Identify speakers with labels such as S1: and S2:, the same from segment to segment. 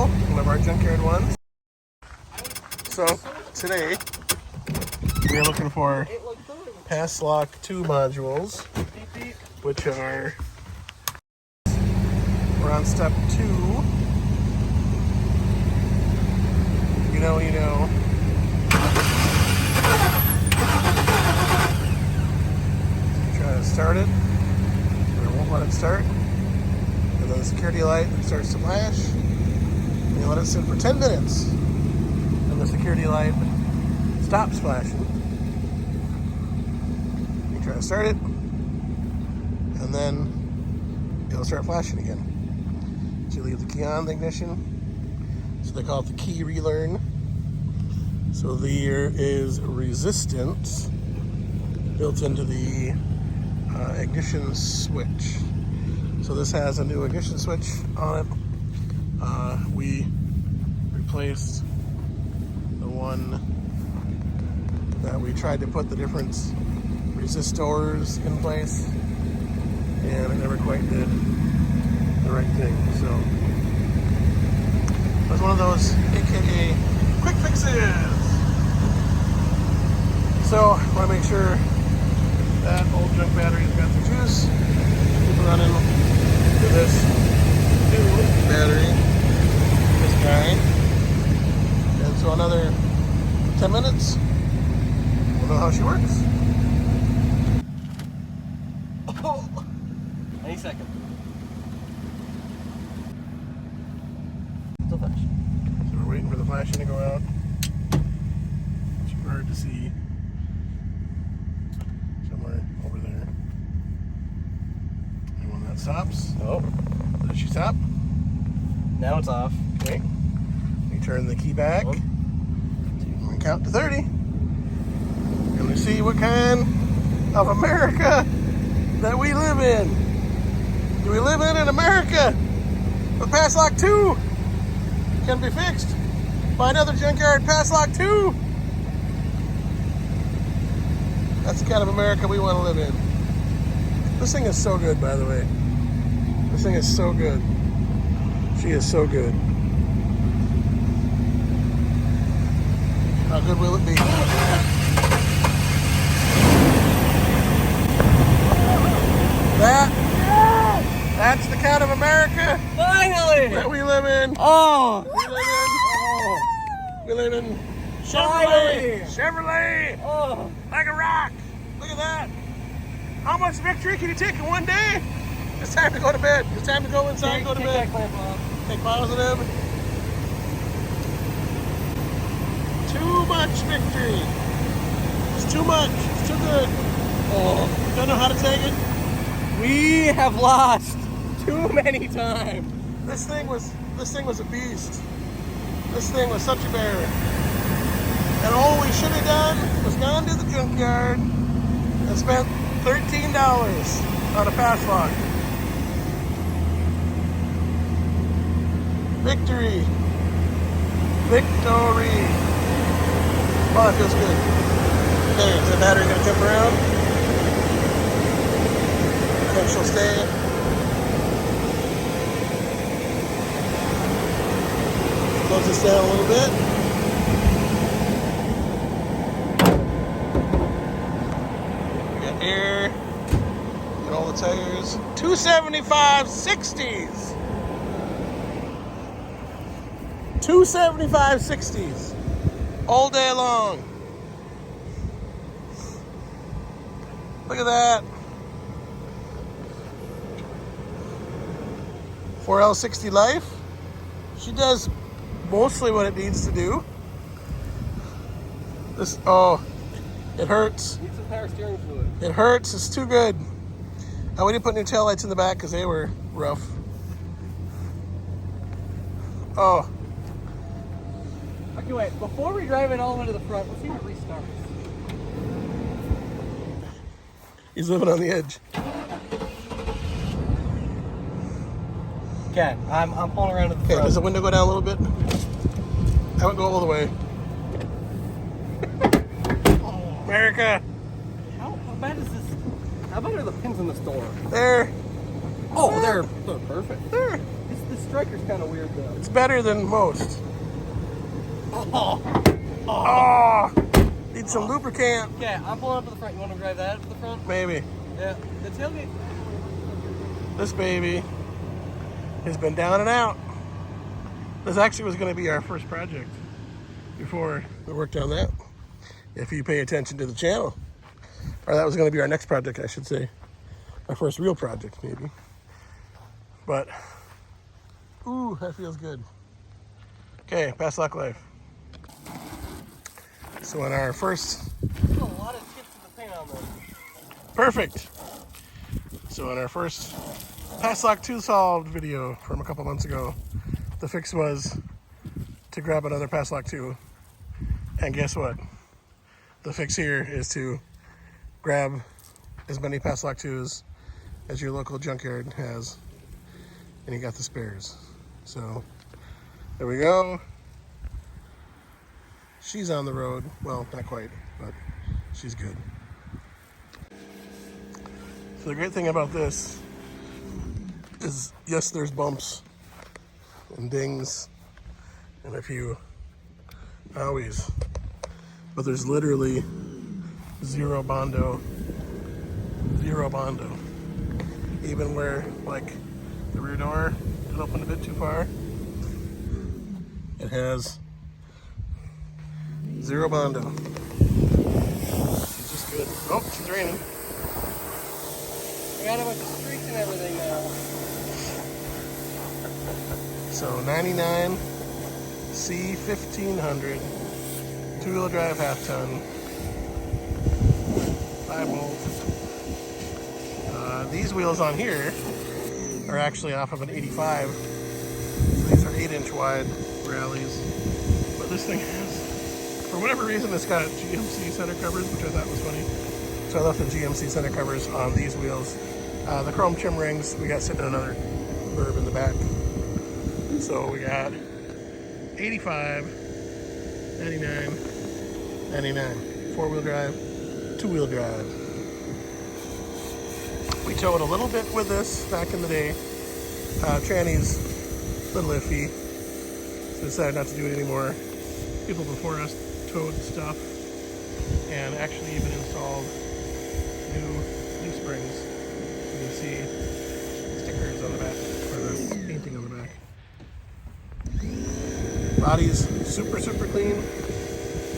S1: module, one of our Junkyard ones. So today we are looking for Passlock 2 modules, which are, we're on step 2. You know. Try to start it, but it won't let it start. And then the security light starts to flash. And you let it sit for 10 minutes. And the security light stops flashing. You try to start it, and then it'll start flashing again. So you leave the key on the ignition. So they call it the key relearn. So there is resistance built into the ignition switch. So this has a new ignition switch on it. We replaced the one that we tried to put the different resistors in place, and it never quite did the right thing. So it was one of those AKA quick fixes. So I want to make sure that old junk battery's got the juice. Keep running to this new battery, this guy. And so another 10 minutes, we'll know how she works.
S2: Oh, any second. Still flash.
S1: So we're waiting for the flashing to go out. It's hard to see. Somewhere over there. And when that stops,
S2: Oh,
S1: does she stop?
S2: now it's off.
S1: Okay. We turn the key back.
S2: 1,
S1: And we count to 30. And we see what kind of America that we live in. Do we live in America? The Passlock 2 can be fixed by another Junkyard Passlock 2. That's the kind of America we want to live in. This thing is so good, by the way. This thing is so good. She is so good. How good will it be? That's the kind of America
S2: Finally!
S1: that we live in.
S2: Oh!
S1: We live in
S2: Finally!
S1: Chevrolet,
S2: Oh!
S1: like a rock. Look at that. How much victory can you take in one day? It's time to go to bed. It's time to go inside and go to
S2: Take
S1: bed.
S2: that clamp off.
S1: Take positive. Too much victory. It's too much. It's too good.
S2: Oh.
S1: Don't know how to take it.
S2: We have lost too many times.
S1: This thing was a beast. This thing was such a bear. And all we should have done was gone to the junkyard and spent $13 on a Passlock. Victory. Victory. Oh, it feels good. Okay, is the battery gonna jump around? I think she'll stay. Close this down a little bit. We got air. Got all the tires. 275 60s. 275 60s. All day long. Look at that. 4L60 life. She does mostly what it needs to do. This, oh, it hurts.
S2: Need some power steering fluid.
S1: It hurts. It's too good. We didn't put new taillights in the back because they were rough. Oh.
S2: Okay, wait. Before we drive it all the way to the front, let's see if it restarts.
S1: He's living on the edge.
S2: Okay, I'm pulling around to the
S1: Okay,
S2: front.
S1: does the window go down a little bit? I would go all the way. America.
S2: How bad is this? How bad are the pins in this door?
S1: There.
S2: Oh, they're perfect.
S1: There.
S2: This This striker's kind of weird though.
S1: It's better than most.
S2: Oh.
S1: Need some lubricant.
S2: Okay, I'm pulling up to the front. You want to drive that up to the front?
S1: Maybe.
S2: Yeah. The tailgate.
S1: This baby has been down and out. This actually was going to be our first project before we worked on that. If you pay attention to the channel. Or that was going to be our next project, I should say. Our first real project, maybe. But, ooh, that feels good. Okay, Passlock life. So in our first...
S2: There's a lot of chips in the paint on this.
S1: Perfect. So in our first Passlock 2 solved video from a couple months ago, the fix was to grab another Passlock 2. And guess what? The fix here is to grab as many Passlock 2s as your local junkyard has, and you got the spares. So there we go. She's on the road. Well, not quite, but she's good. So the great thing about this is, yes, there's bumps and dings and a few owies, but there's literally zero bondo. Zero bondo. Even where, like, the rear door is open a bit too far, it has zero bondo. It's just good. Oh, she's raining.
S2: We got a bunch of streaks and everything now.
S1: So 99 C1500, 2-wheel drive half ton, 5-bolt. These wheels on here are actually off of an 85. So these are 8-inch wide rallies. But this thing has, for whatever reason, it's got GMC center covers, which I thought was funny. So I left the GMC center covers on these wheels. The chrome trim rings we got sitting in another Burb in the back. So we got 85, 99, 99. 4-wheel drive, 2-wheel drive. We towed a little bit with this back in the day. Tranny's a little iffy, so decided not to do it anymore. People before us towed stuff and actually even installed new springs. You can see stickers on the back, or the painting on the back. Body's super, super clean.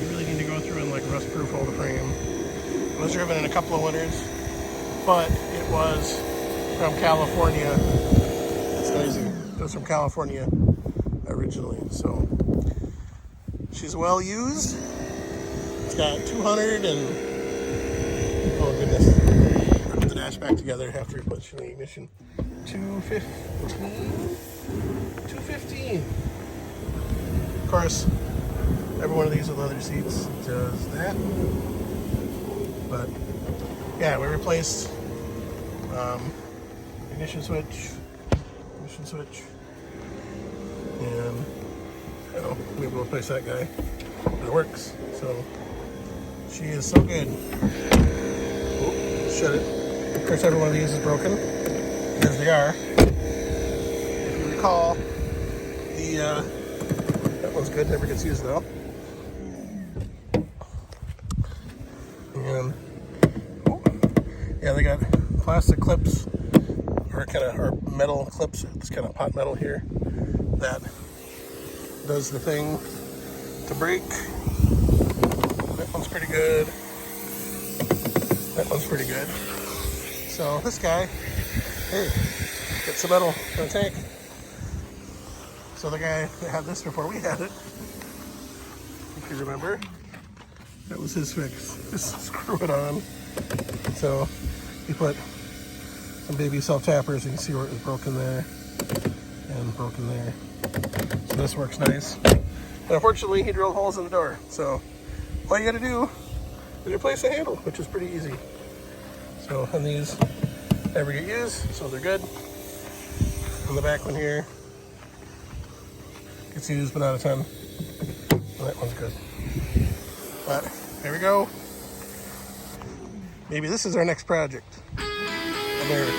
S1: You really need to go through and like rust-proof all the frame. It was driven in a couple of winters, but it was from California. It's noisy. It was from California originally, so she's well used. It's got 200 and, oh goodness, I'll put the dash back together after replacing the ignition. 215. Of course, every one of these with leather seats does that. But yeah, we replaced ignition switch, and I don't know, maybe we'll replace that guy. But it works, so she is so good. Oh, shut it. Of course, every one of these is broken, because they are. If you recall, that one's good, never gets used though. And yeah, they got plastic clips, or metal clips. It's kind of pot metal here that does the thing to brake. That one's pretty good. That one's pretty good. So this guy, hey, gets the metal in the tank. So the guy that had this before we had it, if you remember, that was his fix. Just screw it on. So he put some baby self-tappers. You can see where it was broken there and broken there. So this works nice. But unfortunately, he drilled holes in the door. So all you got to do is replace the handle, which is pretty easy. So, and these never get used, so they're good. And the back one here gets used, but not a ton. And that one's good. But there we go. Maybe this is our next project. America.